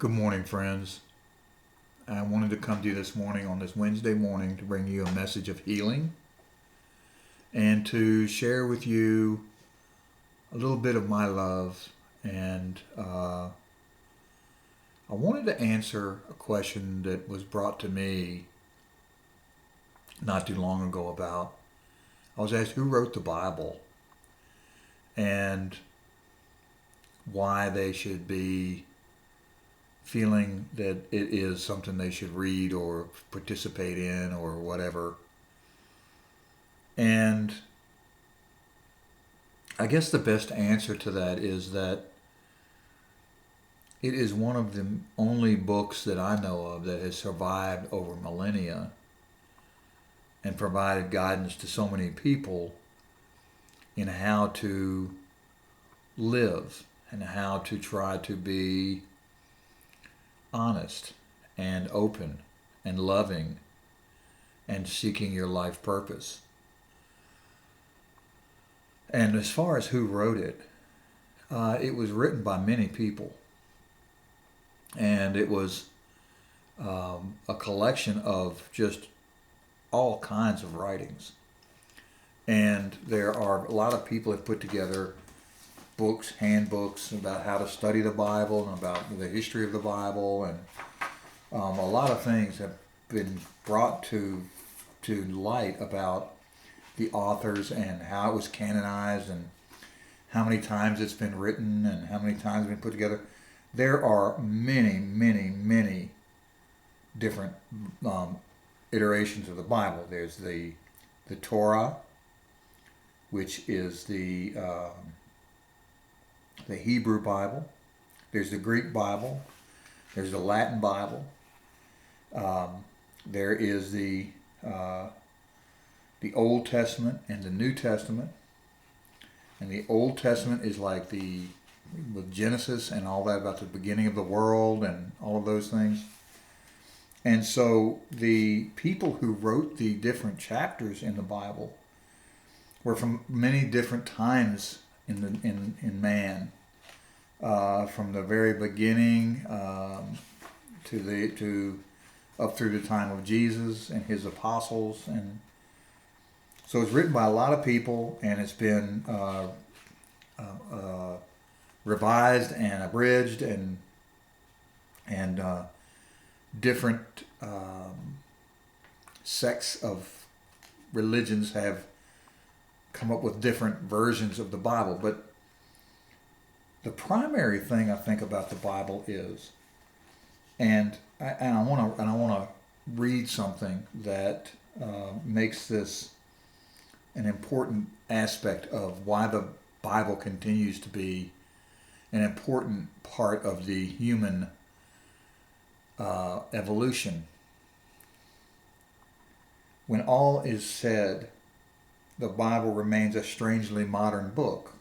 Good morning, friends. I wanted to come to you this morning on this Wednesday morning to bring you a message of healing and to share with you a little bit of my love. And I wanted to answer a question that was brought to me not too long ago about, I was asked who wrote the Bible and why they should be feeling that it is something they should read or participate in or whatever. And I guess the best answer to that is that it is one of the only books that I know of that has survived over millennia and provided guidance to so many people in how to live and how to try to be honest and open and loving and seeking your life purpose. And as far as who wrote it, it was written by many people. And it was a collection of just all kinds of writings. And there are a lot of people have put together books, handbooks about how to study the Bible and about the history of the Bible, and a lot of things have been brought to light about the authors and how it was canonized and how many times it's been written and how many times it's been put together. There are many, many, many different iterations of the Bible. There's the Torah, which is the Hebrew Bible. There's the Greek Bible. There's the Latin Bible. There is the Old Testament and the New Testament. And the Old Testament is like with Genesis and all that about the beginning of the world and all of those things. And so the people who wrote the different chapters in the Bible were from many different times in man, from the very beginning to up through the time of Jesus and his apostles, and so it's written by a lot of people, and it's been revised and abridged, and different sects of religions have come up with different versions of the Bible. But the primary thing I think about the Bible is, and I want to read something that makes this an important aspect of why the Bible continues to be an important part of the human evolution. When all is said, the Bible remains a strangely modern book,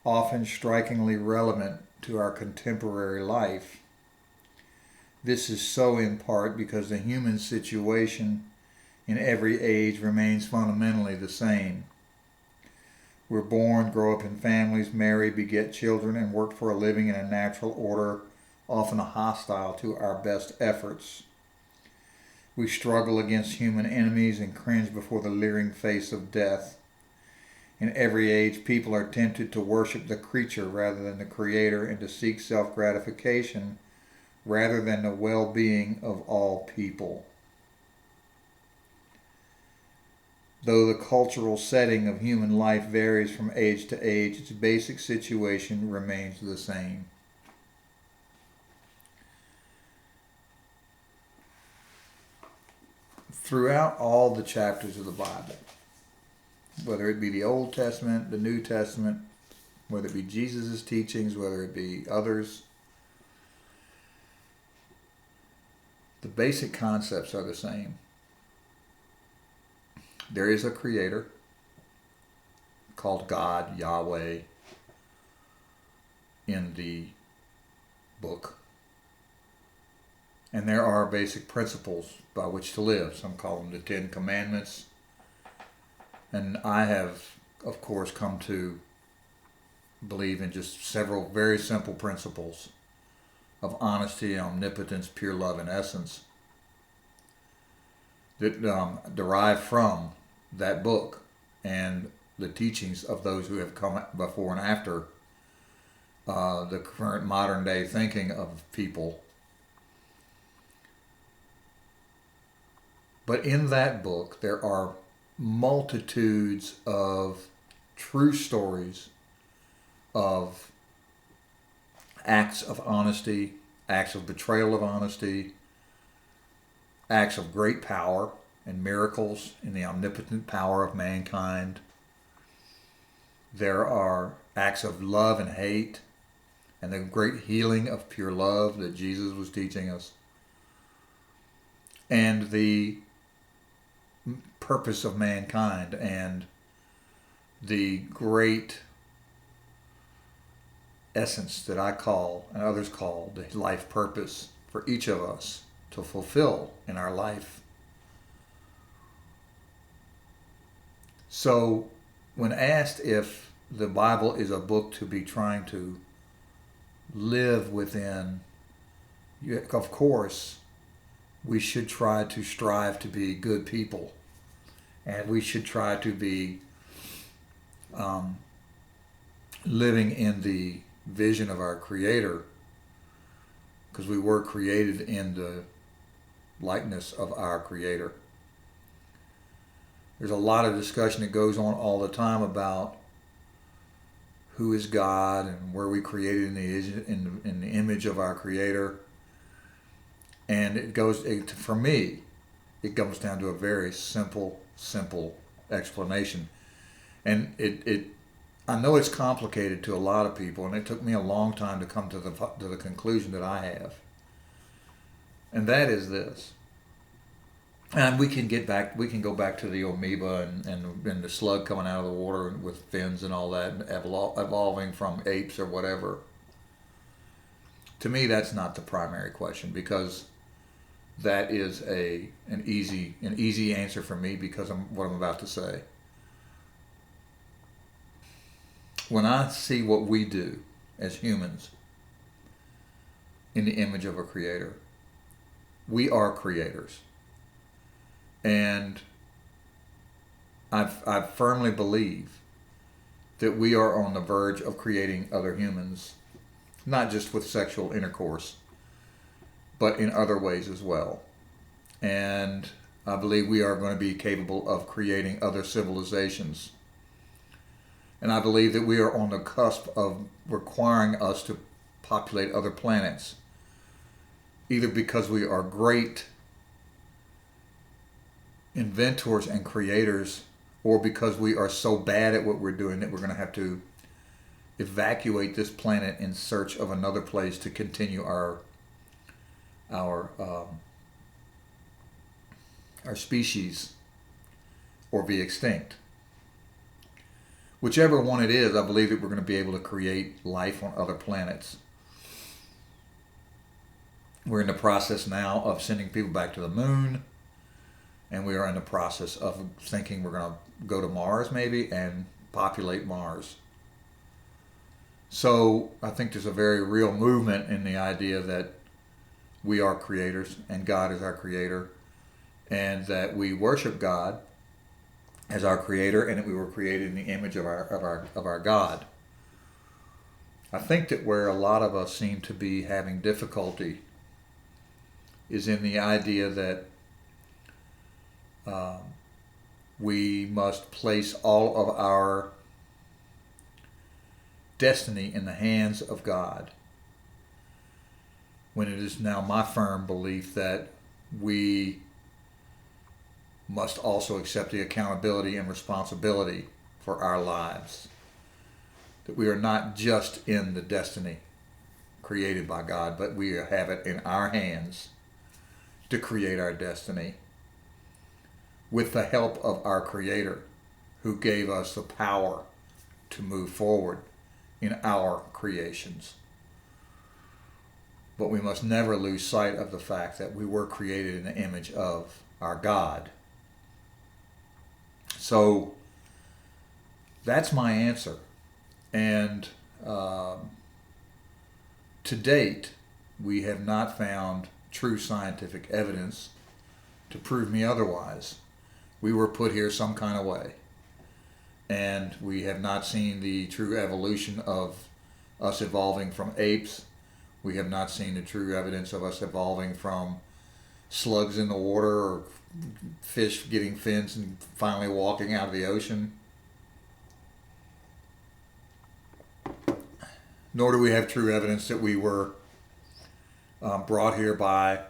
often strikingly relevant to our contemporary life. This is so in part because the human situation in every age remains fundamentally the same. We're born, grow up in families, marry, beget children, and work for a living in a natural order, often hostile to our best efforts. We struggle against human enemies and cringe before the leering face of death. In every age, people are tempted to worship the creature rather than the Creator, and to seek self-gratification rather than the well-being of all people. Though the cultural setting of human life varies from age to age, its basic situation remains the same. Throughout all the chapters of the Bible, whether it be the Old Testament, the New Testament, whether it be Jesus' teachings, whether it be others, the basic concepts are the same. There is a creator called God, Yahweh, in the book. And there are basic principles by which to live. Some call them the Ten Commandments. And I have, of course, come to believe in just several very simple principles of honesty, omnipotence, pure love, and essence that derive from that book and the teachings of those who have come before and after the current modern day thinking of people. But in that book, there are multitudes of true stories of acts of honesty, acts of betrayal of honesty, acts of great power and miracles in the omnipotent power of mankind. There are acts of love and hate and the great healing of pure love that Jesus was teaching us. And the purpose of mankind and the great essence that I call and others call the life purpose for each of us to fulfill in our life. So when asked if the Bible is a book to be trying to live within, of course, we should try to strive to be good people. And we should try to be living in the vision of our Creator, because we were created in the likeness of our Creator. There's a lot of discussion that goes on all the time about who is God and where we created in the image of our Creator. And for me, it comes down to a very simple explanation. And I know it's complicated to a lot of people, and it took me a long time to come to the conclusion that I have. And that is this. And we can go back to the amoeba and the slug coming out of the water with fins and all that, and evolving from apes or whatever. To me, that's not the primary question, because that is an easy answer for me because of what I'm about to say. When I see what we do as humans in the image of a Creator, we are creators. And I firmly believe that we are on the verge of creating other humans, not just with sexual intercourse, but in other ways as well. And I believe we are going to be capable of creating other civilizations. And I believe that we are on the cusp of requiring us to populate other planets, either because we are great inventors and creators, or because we are so bad at what we're doing that we're going to have to evacuate this planet in search of another place to continue our species or be extinct. Whichever one it is, I believe that we're going to be able to create life on other planets. We're in the process now of sending people back to the moon, and we are in the process of thinking we're going to go to Mars maybe and populate Mars. So I think there's a very real movement in the idea that we are creators and God is our Creator, and that we worship God as our Creator, and that we were created in the image of our God. I think that where a lot of us seem to be having difficulty is in the idea that we must place all of our destiny in the hands of God, when it is now my firm belief that we must also accept the accountability and responsibility for our lives. That we are not just in the destiny created by God, but we have it in our hands to create our destiny with the help of our Creator, who gave us the power to move forward in our creations. But we must never lose sight of the fact that we were created in the image of our God. So that's my answer. And to date, we have not found true scientific evidence to prove me otherwise. We were put here some kind of way. And we have not seen the true evolution of us evolving from apes. We have not seen the true evidence of us evolving from slugs in the water or fish getting fins and finally walking out of the ocean. Nor do we have true evidence that we were brought here by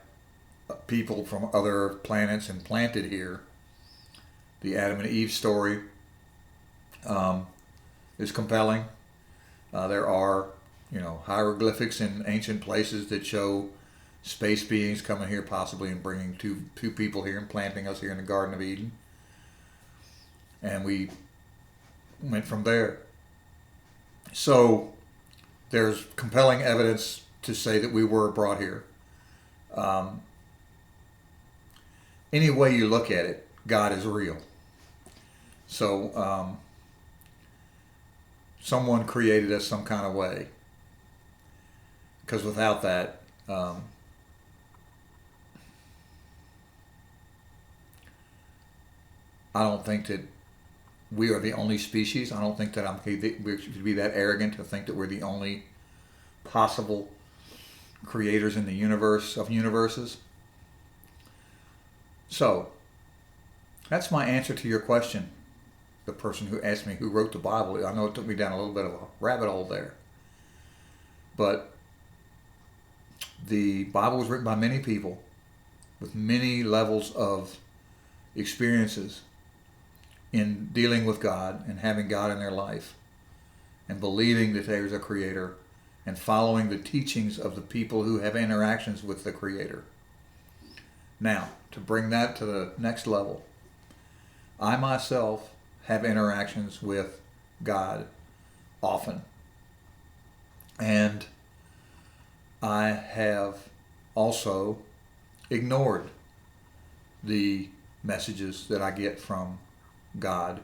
people from other planets and planted here. The Adam and Eve story is compelling. There are, hieroglyphics in ancient places that show space beings coming here possibly and bringing two people here and planting us here in the Garden of Eden. And we went from there. So there's compelling evidence to say that we were brought here. Any way you look at it, God is real. So someone created us some kind of way. Because without that, I don't think that we are the only species. I don't think that we should be that arrogant to think that we're the only possible creators in the universe of universes. So, that's my answer to your question. The person who asked me who wrote the Bible, I know it took me down a little bit of a rabbit hole there. But the Bible was written by many people with many levels of experiences in dealing with God and having God in their life and believing that there's a creator and following the teachings of the people who have interactions with the creator. Now, to bring that to the next level, I myself have interactions with God often. And I have also ignored the messages that I get from God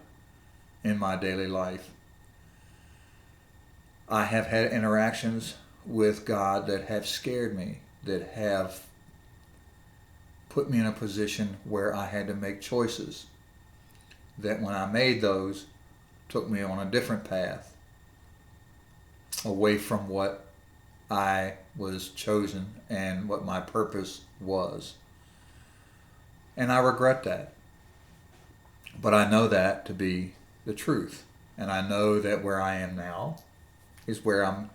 in my daily life. I have had interactions with God that have scared me, that have put me in a position where I had to make choices that when I made those took me on a different path away from what I was chosen and what my purpose was. And I regret that. But I know that to be the truth. And I know that where I am now is where I'm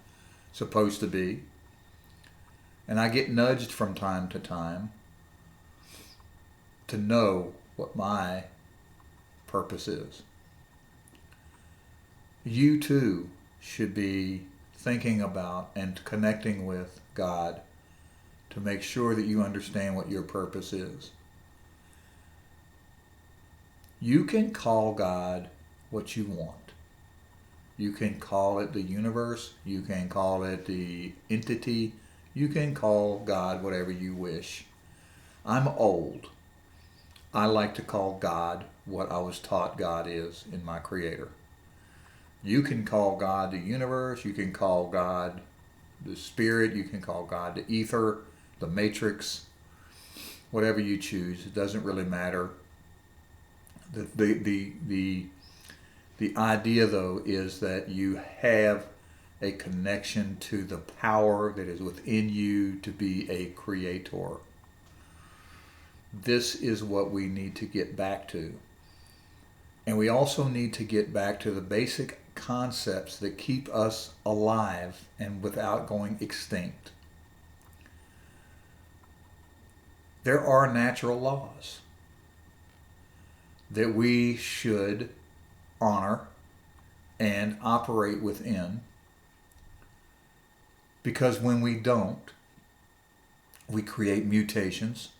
supposed to be. And I get nudged from time to time to know what my purpose is. You too should be thinking about and connecting with God to make sure that you understand what your purpose is. You can call God what you want. You can call it the universe. You can call it the entity. You can call God whatever you wish. I'm old. I like to call God what I was taught God is in my Creator. You can call God the universe. You can call God the spirit. You can call God the ether, the matrix, whatever you choose. It doesn't really matter. The idea, though, is that you have a connection to the power that is within you to be a creator. This is what we need to get back to. And we also need to get back to the basic concepts that keep us alive and without going extinct. There are natural laws that we should honor and operate within, because when we don't, we create mutations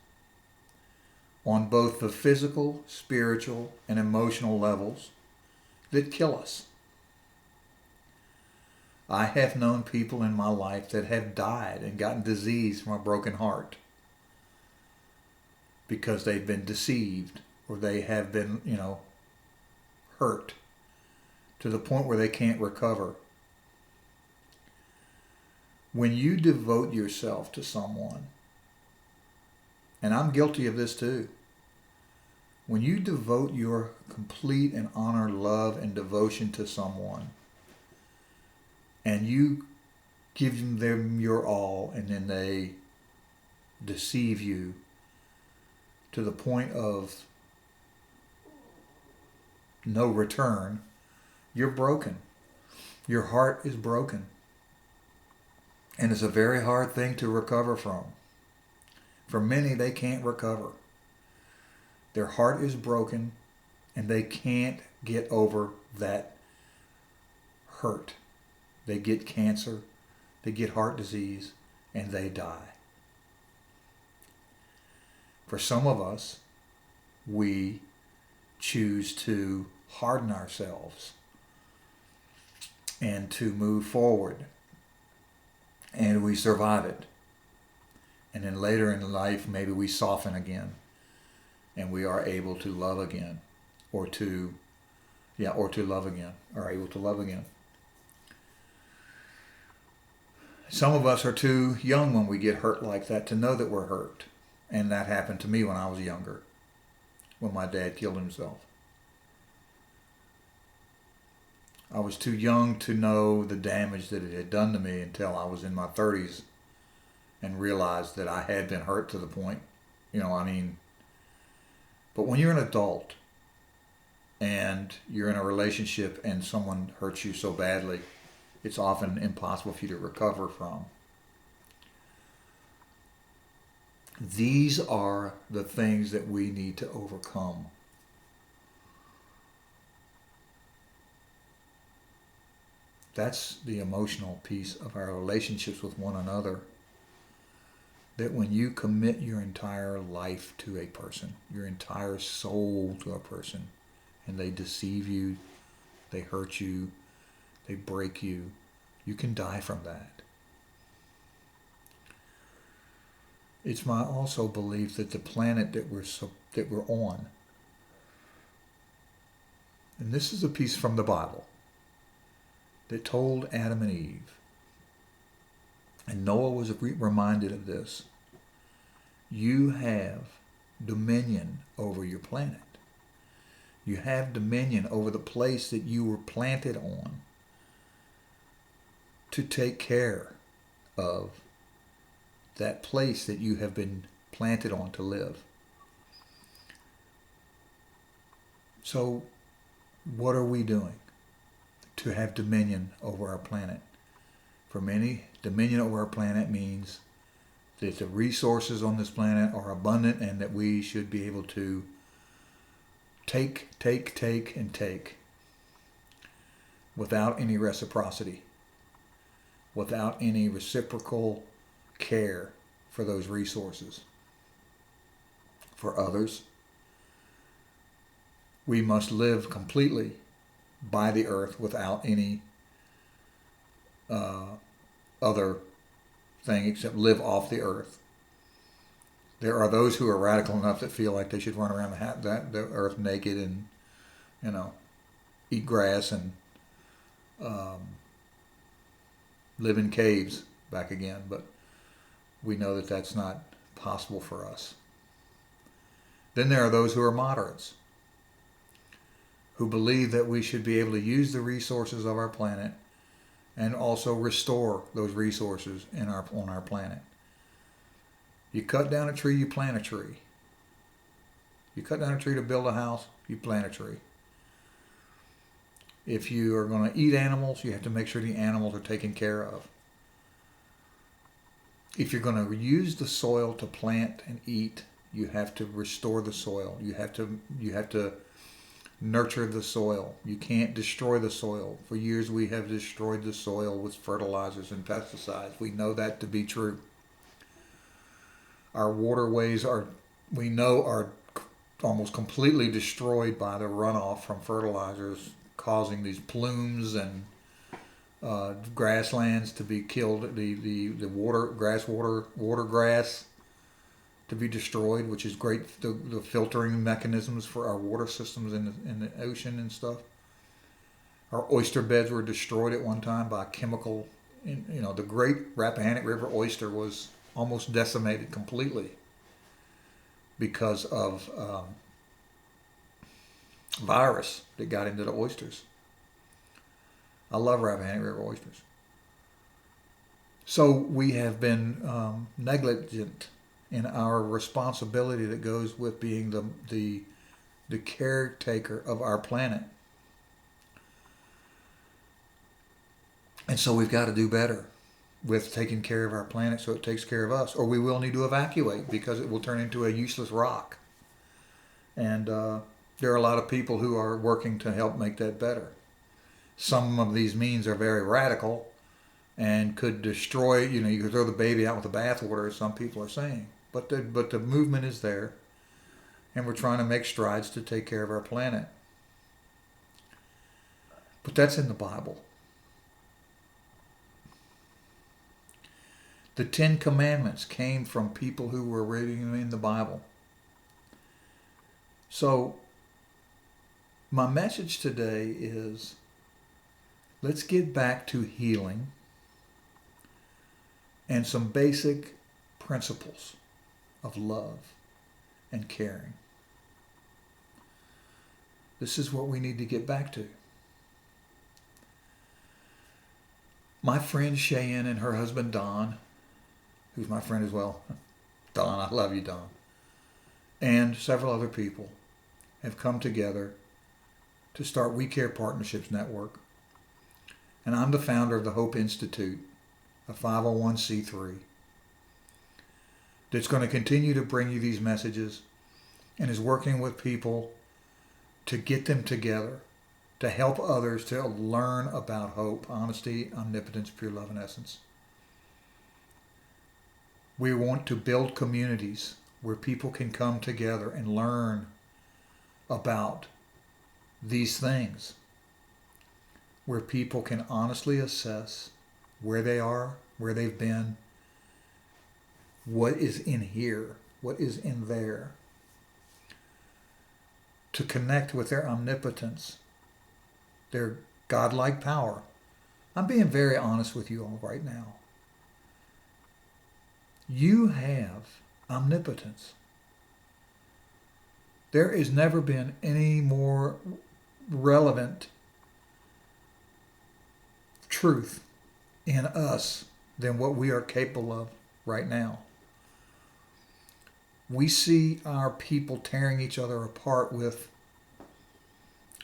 on both the physical, spiritual, and emotional levels that kill us. I have known people in my life that have died and gotten disease from a broken heart because they've been deceived or they have been, hurt to the point where they can't recover. When you devote yourself to someone, and I'm guilty of this too, when you devote your complete and honor, love, and devotion to someone, and you give them your all, and then they deceive you to the point of no return, you're broken. Your heart is broken. And it's a very hard thing to recover from. For many, they can't recover. Their heart is broken and they can't get over that hurt. They get cancer, they get heart disease, and they die. For some of us, we choose to harden ourselves and to move forward, and we survive it. And then later in life, maybe we soften again and we are able to love again, or to love again, or able to love again. Some of us are too young when we get hurt like that to know that we're hurt. And that happened to me when I was younger, when my dad killed himself. I was too young to know the damage that it had done to me until I was in my 30s and realized that I had been hurt to the point, but when you're an adult and you're in a relationship and someone hurts you so badly, it's often impossible for you to recover from. These are the things that we need to overcome. That's the emotional piece of our relationships with one another. That when you commit your entire life to a person, your entire soul to a person, and they deceive you, they hurt you, they break you, you can die from that. It's my also belief that the planet that we're on, and this is a piece from the Bible that told Adam and Eve, and Noah was reminded of this. You have dominion over your planet. You have dominion over the place that you were planted on to take care of that place that you have been planted on to live. So what are we doing to have dominion over our planet? For many, dominion over our planet means that the resources on this planet are abundant and that we should be able to take, and take without any reciprocity, without any reciprocal care for those resources. For others, we must live completely by the earth without any other thing except live off the earth. There are those who are radical enough that feel like they should run around the earth naked and, eat grass and live in caves back again. But we know that that's not possible for us. Then there are those who are moderates, who believe that we should be able to use the resources of our planet and also restore those resources on our planet. You cut down a tree, you plant a tree. You cut down a tree to build a house, you plant a tree. If you are going to eat animals, you have to make sure the animals are taken care of. If you're going to use the soil to plant and eat, you have to restore the soil. You have to nurture the soil. You can't destroy the soil. For years we have destroyed the soil with fertilizers and pesticides. We know that to be true. Our waterways are almost completely destroyed by the runoff from fertilizers, causing these plumes and grasslands to be killed. The water grass to be destroyed, which is great. The filtering mechanisms for our water systems in the ocean and stuff. Our oyster beds were destroyed at one time by chemical the great Rappahannock River oyster was almost decimated completely because of virus that got into the oysters. I love Rappahannock River oysters. So we have been negligent in our responsibility that goes with being the caretaker of our planet. And so we've got to do better with taking care of our planet so it takes care of us, or we will need to evacuate because it will turn into a useless rock. And there are a lot of people who are working to help make that better. Some of these means are very radical and could destroy, you could throw the baby out with the bathwater, as some people are saying. But the movement is there, and we're trying to make strides to take care of our planet. But that's in the Bible. The 10 Commandments came from people who were reading them in the Bible. So my message today is, let's get back to healing and some basic principles of love and caring. This is what we need to get back to. My friend Cheyenne and her husband Don, who's my friend as well. Don, I love you, Don. And several other people have come together to start We Care Partnerships Network. And I'm the founder of the Hope Institute, a 501c3, that's going to continue to bring you these messages and is working with people to get them together, to help others to learn about hope, honesty, omnipotence, pure love, and essence. We want to build communities where people can come together and learn about these things, where people can honestly assess where they are, where they've been, what is in here, what is in there, to connect with their omnipotence, their godlike power. I'm being very honest with you all right now. You have omnipotence. There has never been any more relevant truth in us than what we are capable of right now. We see our people tearing each other apart with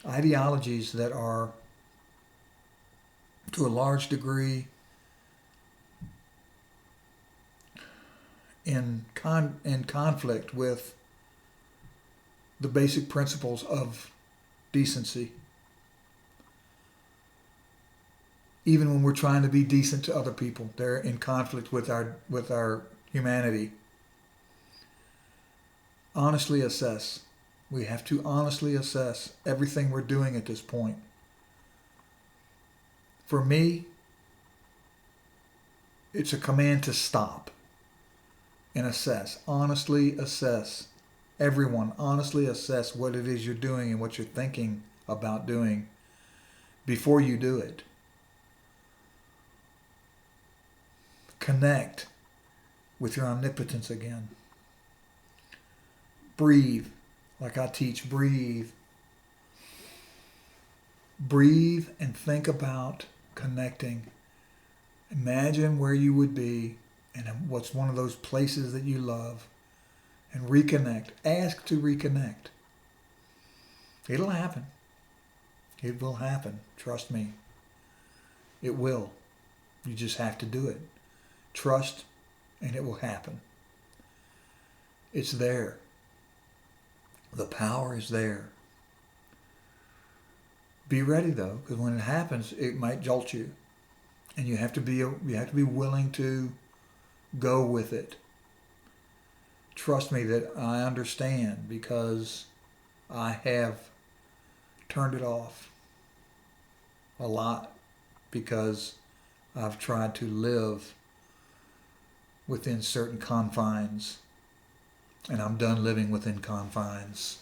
ideologies that are, to a large degree, in conflict with the basic principles of decency. Even when we're trying to be decent to other people, they're in conflict with our humanity. Honestly assess. We have to honestly assess everything we're doing at this point. For me, it's a command to stop and assess. Honestly assess. Everyone, honestly assess what it is you're doing and what you're thinking about doing before you do it. Connect with your omnipotence again. Breathe, like I teach, breathe. Breathe and think about connecting. Imagine where you would be and what's one of those places that you love, and reconnect. Ask to reconnect. It'll happen. It will happen. Trust me. It will. You just have to do it. Trust, and it will happen. It's there. The power is there. Be ready though, because when it happens, it might jolt you, and you have to be willing to go with it. Trust me that I understand, because I have turned it off a lot, because I've tried to live within certain confines, and I'm done living within confines.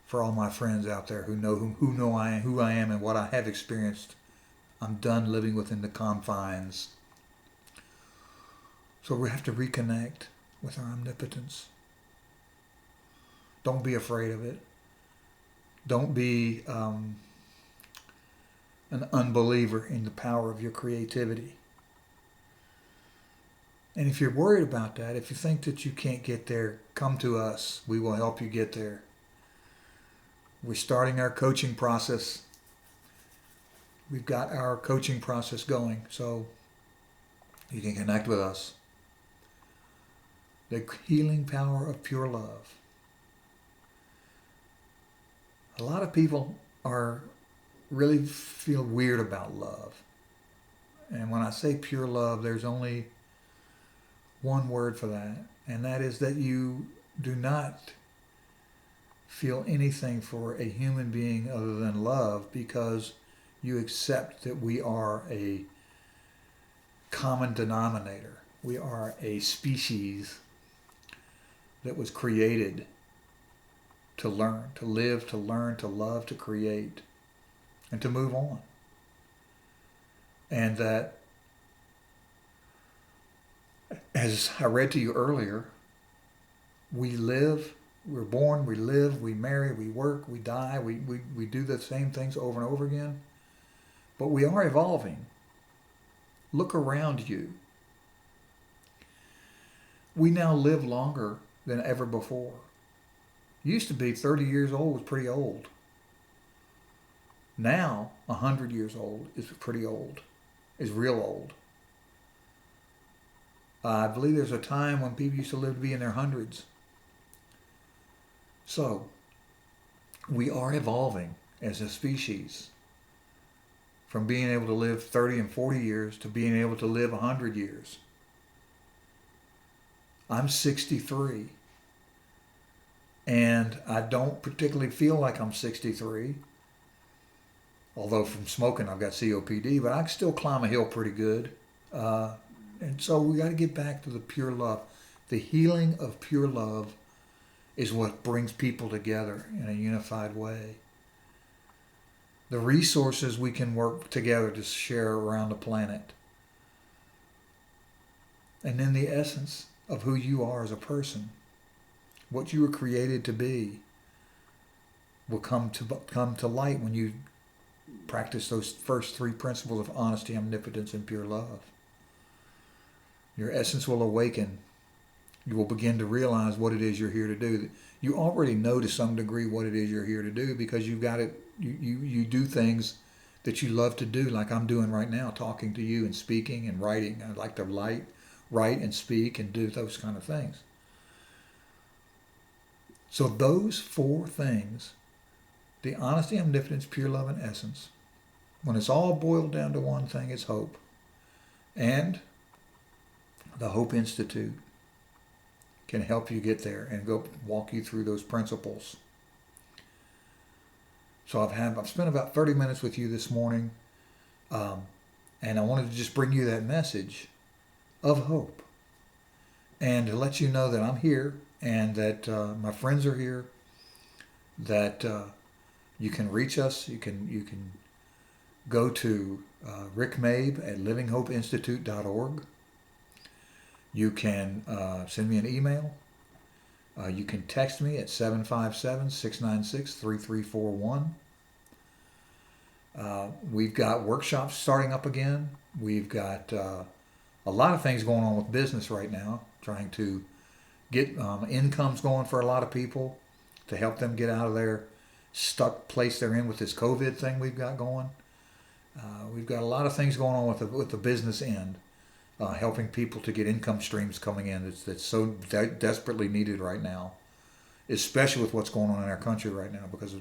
For all my friends out there who know I am and what I have experienced, I'm done living within the confines. So we have to reconnect with our omnipotence. Don't be afraid of it. Don't be an unbeliever in the power of your creativity. And if you're worried about that, if you think that you can't get there, come to us. We will help you get there. We're starting our coaching process. We've got our coaching process going, so you can connect with us. The healing power of pure love. A lot of people really feel weird about love. And when I say pure love, there's only one word for that, and that is that you do not feel anything for a human being other than love, because you accept that we are a common denominator. We are a species that was created to learn, to live, to learn, to love, to create, and to move on. And that, as I read to you earlier, we live, we're born, we live, we marry, we work, we die, we do the same things over and over again. But we are evolving. Look around you. We now live longer than ever before. Used to be 30 years old was pretty old. Now, 100 years old is pretty old, is real old. I believe there's a time when people used to live to be in their hundreds. So, we are evolving as a species from being able to live 30 and 40 years to being able to live 100 years. I'm 63, and I don't particularly feel like I'm 63, although from smoking I've got COPD, but I can still climb a hill pretty good. And so we got to get back to the pure love. The healing of pure love is what brings people together in a unified way. The resources we can work together to share around the planet. And then the essence of who you are as a person, what you were created to be, will come to light when you practice those first three principles of honesty, omnipotence, and pure love. Your essence will awaken. You will begin to realize what it is you're here to do. You already know to some degree what it is you're here to do, because you've got it. You do things that you love to do, like I'm doing right now, talking to you and speaking and writing. I like to write and speak and do those kind of things. So those four things, the honesty, omnipotence, pure love, and essence, when it's all boiled down to one thing, it's hope. And the Hope Institute can help you get there and go walk you through those principles. So I've spent about 30 minutes with you this morning, and I wanted to just bring you that message of hope, and to let you know that I'm here, and that my friends are here, that you can reach us. You can go to Rick Mabe at livinghopeinstitute.org. You can send me an email. You can text me at 757-696-3341. We've got workshops starting up again. We've got a lot of things going on with business right now, trying to get incomes going for a lot of people to help them get out of their stuck place they're in with this COVID thing we've got going. We've got a lot of things going on with the business end. Helping people to get income streams coming in that's so desperately needed right now, especially with what's going on in our country right now, because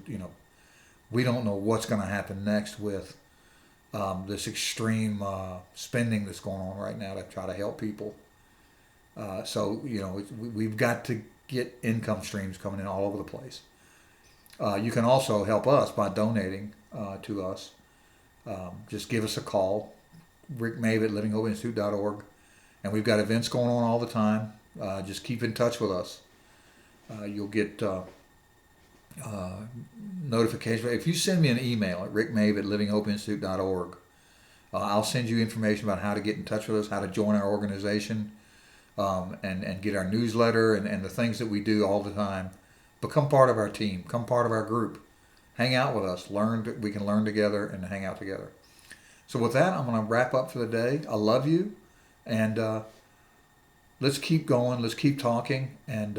we don't know what's going to happen next with this extreme spending that's going on right now to try to help people. So we've got to get income streams coming in all over the place. You can also help us by donating to us. Just give us a call. Rick Mabe at livinghopeinstitute.org, and we've got events going on all the time. Just keep in touch with us. You'll get notifications. If you send me an email at rickmabe at livinghopeinstitute.org, I'll send you information about how to get in touch with us, how to join our organization, and get our newsletter and the things that we do all the time. Become part of our team. Become part of our group. Hang out with us. We can learn together and hang out together. So with that, I'm going to wrap up for the day. I love you, and let's keep going. Let's keep talking, and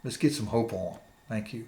let's get some hope on. Thank you.